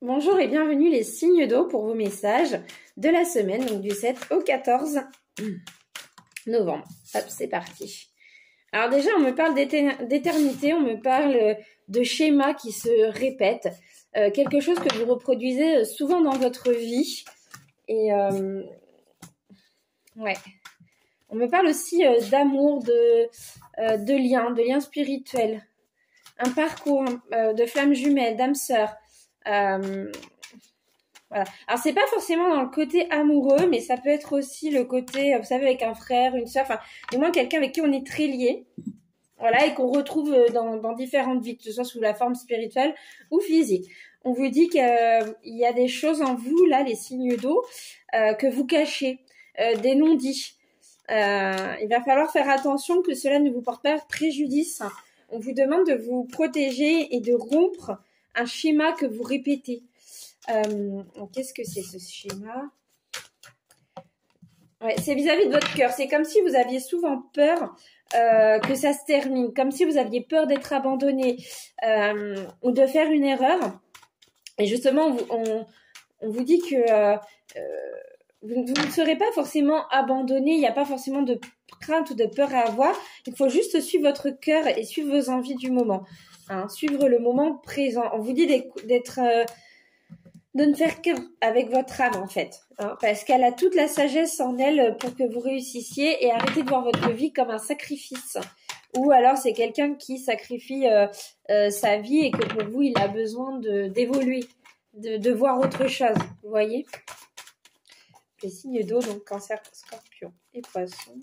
Bonjour et bienvenue les signes d'eau pour vos messages de la semaine, donc du 7 au 14 novembre. Hop, c'est parti. Alors déjà, on me parle d'éternité, on me parle de schémas qui se répètent, quelque chose que vous reproduisez souvent dans votre vie. Et ouais, on me parle aussi d'amour, de liens spirituels, un parcours de flammes jumelles, d'âmes sœurs. Voilà. Alors c'est pas forcément dans le côté amoureux, mais ça peut être aussi le côté, vous savez, avec un frère, une sœur, enfin, du moins quelqu'un avec qui on est très lié, voilà, et qu'on retrouve dans différentes vies, que ce soit sous la forme spirituelle ou physique. On vous dit qu'il y a des choses en vous, là, les signes d'eau, que vous cachez, des non-dits. Il va falloir faire attention que cela ne vous porte pas préjudice. On vous demande de vous protéger et de rompre un schéma que vous répétez. Qu'est-ce que c'est ce schéma? Ouais, c'est vis-à-vis de votre cœur. C'est comme si vous aviez souvent peur que ça se termine, comme si vous aviez peur d'être abandonné ou de faire une erreur. Et justement, on vous dit que vous ne serez pas forcément abandonné. Il n'y a pas forcément de crainte ou de peur à avoir. Il faut juste suivre votre cœur et suivre vos envies du moment. Hein, suivre le moment présent. On vous dit d'être de ne faire qu'avec votre âme en fait, hein, parce qu'elle a toute la sagesse en elle pour que vous réussissiez, et arrêtez de voir votre vie comme un sacrifice, ou alors c'est quelqu'un qui sacrifie sa vie et que pour vous il a besoin d'évoluer, de voir autre chose, vous voyez. Les signes d'eau, donc Cancer, Scorpion et Poisson.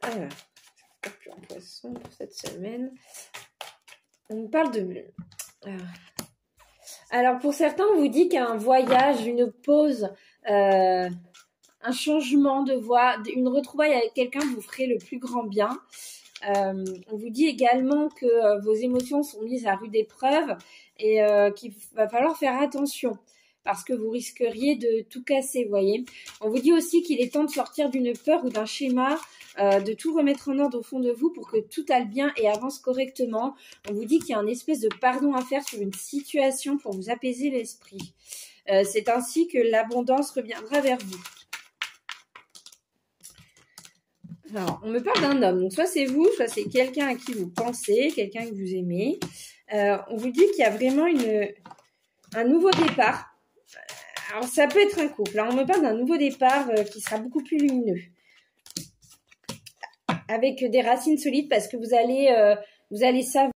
Alors, Scorpion, Poisson pour cette semaine. On parle de... Alors, pour certains, on vous dit qu'un voyage, une pause, un changement de voie, une retrouvaille avec quelqu'un vous ferait le plus grand bien. On vous dit également que vos émotions sont mises à rude épreuve et qu'il va falloir faire attention parce que vous risqueriez de tout casser, vous voyez. On vous dit aussi qu'il est temps de sortir d'une peur ou d'un schéma, de tout remettre en ordre au fond de vous pour que tout aille bien et avance correctement. On vous dit qu'il y a une espèce de pardon à faire sur une situation pour vous apaiser l'esprit. C'est ainsi que l'abondance reviendra vers vous. Alors, on me parle d'un homme. Donc, soit c'est vous, soit c'est quelqu'un à qui vous pensez, quelqu'un que vous aimez. On vous dit qu'il y a vraiment un nouveau départ. Alors, ça peut être un couple. Là, on me parle d'un nouveau départ qui sera beaucoup plus lumineux, avec des racines solides, parce que vous allez savoir